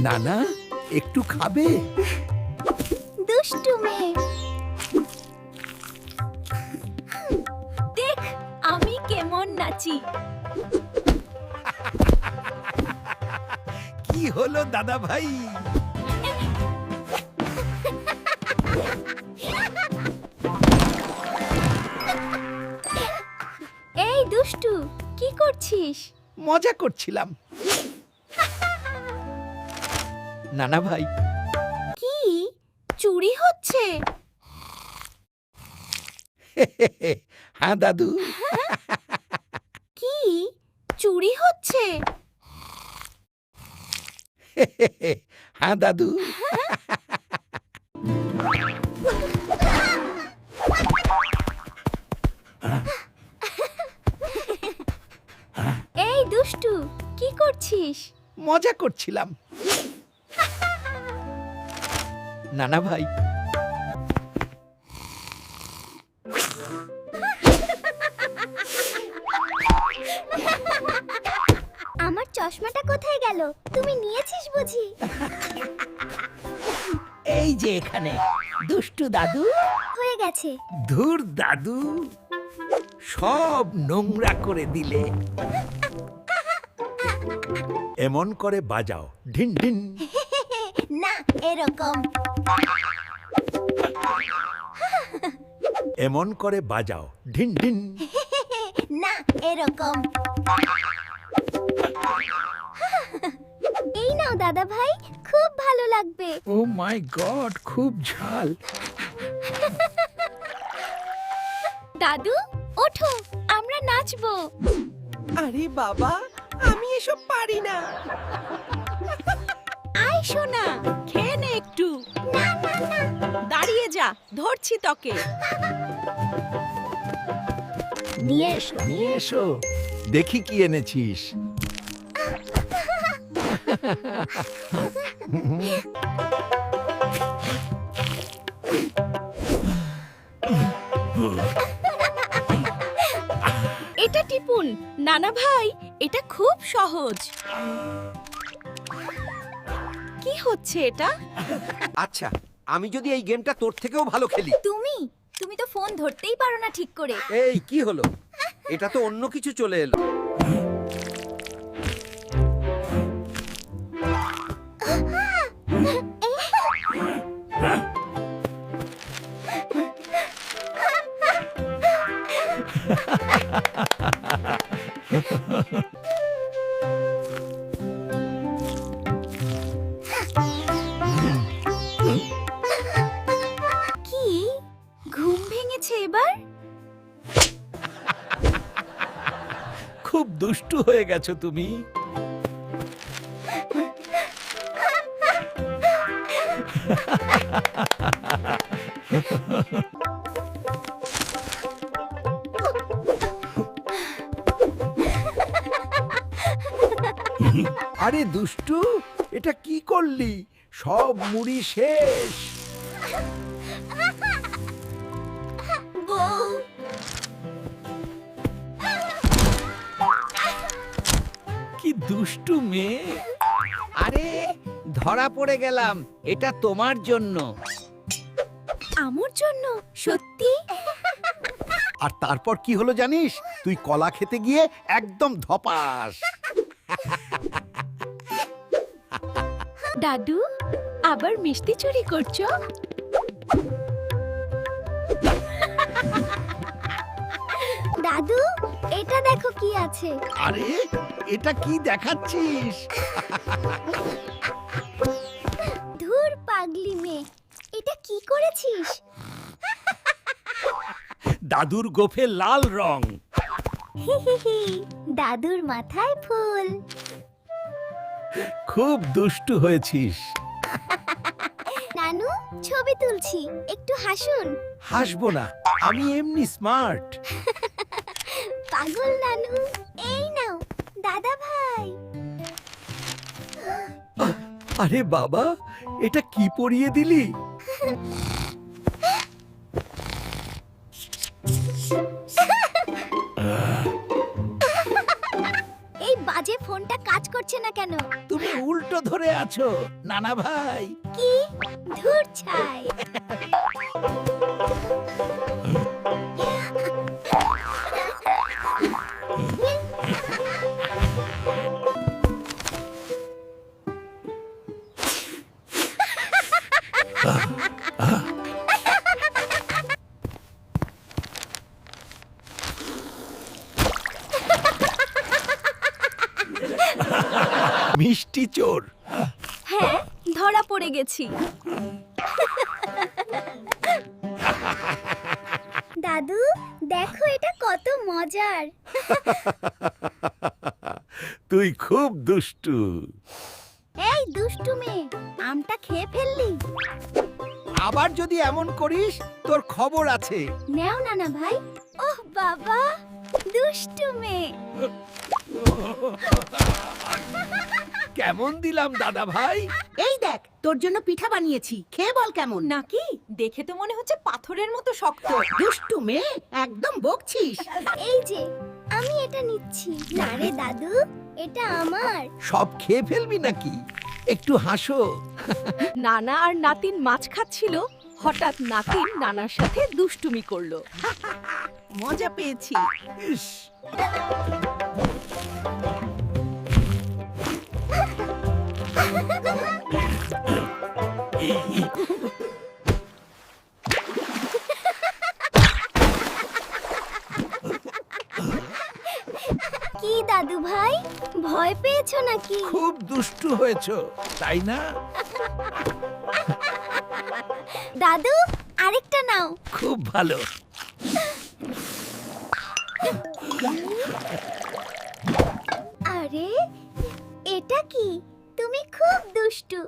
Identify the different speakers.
Speaker 1: নানা একটু খাবে?
Speaker 2: দুষ্টু মেয়ে। দেখ আমি কেমন নাচি।
Speaker 1: কি হলো দাদা ভাই?
Speaker 2: এই দুষ্টু কি করছিস?
Speaker 1: মজা করছিলাম। নানা ভাই,
Speaker 2: কি চুরি হচ্ছে?
Speaker 1: হ্যাঁ দাদু।
Speaker 2: কি চুরি হচ্ছে?
Speaker 1: হ্যাঁ দাদু।
Speaker 2: এই দুষ্টু কি করছিস?
Speaker 1: মজা করছিলাম। নানা ভাই,
Speaker 2: আমার চশমাটা কোথায় গেল? তুমি নিয়েছিস বুঝি?
Speaker 1: এই যে এখানে। দুষ্টু দাদু।
Speaker 2: হয়ে গেছে।
Speaker 1: ধুর দাদু, সব নোংরা করে দিলে। এমন করে বাজাও, ঢিন ঢিন।
Speaker 2: না এরকম।
Speaker 1: এমন করে বাজাও, ঢিন ঢিন।
Speaker 2: না এরকম। এই নাও দাদা ভাই, খুব ভালো লাগবে।
Speaker 1: ও মাই গড, খুব ঝাল।
Speaker 2: দাদু ওঠো, আমরা নাচবো।
Speaker 3: আরে বাবা, আমি এসব পারি না।
Speaker 2: আয় সোনা,
Speaker 3: খেয়ে নে একটু। দাঁড়িয়ে যা, ধরছি তোকে।
Speaker 1: নিয়ে এসো, নিয়ে এসো। দেখি কি এনেছিস।
Speaker 3: এটা টিপুন। নানা ভাই, এটা খুব সহজ। কি হচ্ছে এটা?
Speaker 4: আচ্ছা, আমি যদি এই গেমটা তোর থেকেও ভালো খেলি।
Speaker 2: তুমি তুমি তো ফোন ধরতেই পারো না ঠিক করে।
Speaker 4: এই কি হলো? এটা তো অন্য কিছু চলে এলো।
Speaker 2: কি ঘুম ভেঙেছে এবার?
Speaker 1: খুব দুষ্টু হয়ে গেছো তুমি। আরে দুষ্টু, এটা কি করলি? সব মুড়ি শেষ।
Speaker 2: বউ
Speaker 1: কি দুষ্টু মেয়ে।
Speaker 4: আরে ধরা পড়ে গেলাম, এটা তোমার জন্য।
Speaker 2: আমার জন্য? সত্যি?
Speaker 1: আর তারপর কি হলো জানিস? তুই কলা খেতে গিয়ে একদম ধপাস।
Speaker 3: দাদু, আবার মিষ্টি চুরি করছো?
Speaker 2: দাদু এটা দেখো কি আছে।
Speaker 1: আরে এটা কি দেখাচ্ছিস?
Speaker 2: ধুর পাগলি মেয়ে, এটা কি করেছিস?
Speaker 1: দাদুর গোফে লাল রং।
Speaker 2: দাদুর মাথায় ফুল।
Speaker 1: খুব দুষ্টু হয়েছিস।
Speaker 2: নানু ছবি তুলছি, একটু হাসুন।
Speaker 1: হাসবো না, আমি এমনি স্মার্ট।
Speaker 2: পাগল নানু। এই নাও দাদা ভাই।
Speaker 1: আরে বাবা, এটা কি পরিয়ে দিলি?
Speaker 2: এই বাজে ফোনটা কাজ করছে না কেন?
Speaker 4: তুমি উল্টো ধরে আছো নানা ভাই।
Speaker 2: কি? ধুর ছাই।
Speaker 1: মিষ্টি চোর।
Speaker 3: হ্যাঁ, ধরা পড়ে গেছি।
Speaker 2: দাদু দেখো এটা কত মজার।
Speaker 1: তুই খুব দুষ্টু।
Speaker 2: এই দুষ্টু মেয়ে, আমটা খেয়ে ফেললি?
Speaker 4: আবার যদি এমন করিস তোর খবর আছে।
Speaker 2: নেও নানা ভাই। ওহ বাবা, দুষ্টু মেয়ে।
Speaker 4: কেমন দিলাম দাদা ভাই?
Speaker 5: এই দেখ তোর জন্য পিঠা বানিয়েছি, খেয়ে বল কেমন।
Speaker 3: নাকি দেখে তো মনে হচ্ছে পাথরের মতো শক্ত।
Speaker 5: দুষ্টু মেয়ে, একদম বকছিস।
Speaker 2: এই যে আমি এটা নিচ্ছি। না রে দাদু, এটা আমার।
Speaker 4: সব খেয়ে ফেলবি নাকি? একটু হাসো।
Speaker 3: নানা আর নাতিন মাছ খাচ্ছিল, হঠাৎ নাতিন নানার সাথে দুষ্টুমি করলো। মজা পেয়েছি।
Speaker 4: ইস,
Speaker 2: কি দাদু ভাই, ভয় পেয়েছো নাকি?
Speaker 4: খুব দুষ্টু হয়েছো তাই না?
Speaker 2: দাদু আরেকটা নাও।
Speaker 4: খুব ভালো।
Speaker 2: আরে এটা কি? তুমি খুব দুষ্টু।